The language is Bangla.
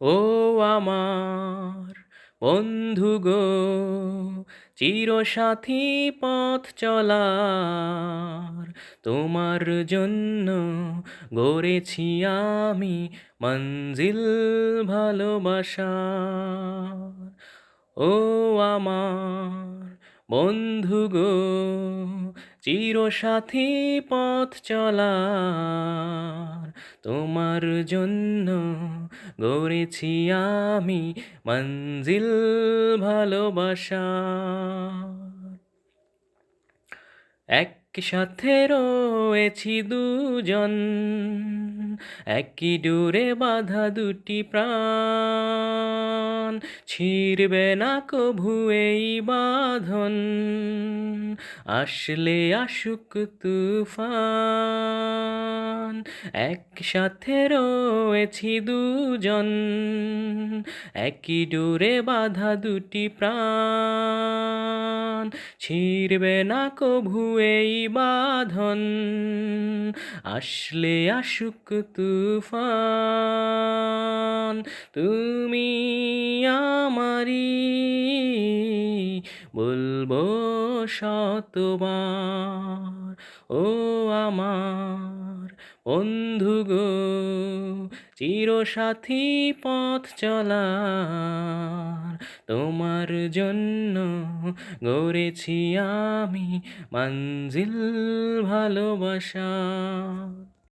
ও আমার বন্ধু গো, চিরসাথী পথ চলার, তোমার জন্য গড়েছি আমি মঞ্জিল ভালোবাসার। ও আমার বন্ধু গো, চিরসাথী পথ চলার, তোমার জন্য গড়েছি আমি মঞ্জিল ভালোবাসার। একসাথে রয়েছি দুজন, একই ডোরে বাঁধা দুটি প্রাণ, ছিঁড়বে না কভু এই বাঁধন, আসলে আসুক তুফান। একসাথে রয়েছি দুজন, একই ডোরে বাঁধা দুটি প্রাণ, ছিঁড়বে না কভু এই বাঁধন, আসলে আসুক তুফান। তুমি আমারি, বলবো শতবার। ও আমার বন্ধু গো, চিরসাথী পথ চলার, তোমার জন্য গড়েছি আমি মঞ্জিল ভালোবাসা।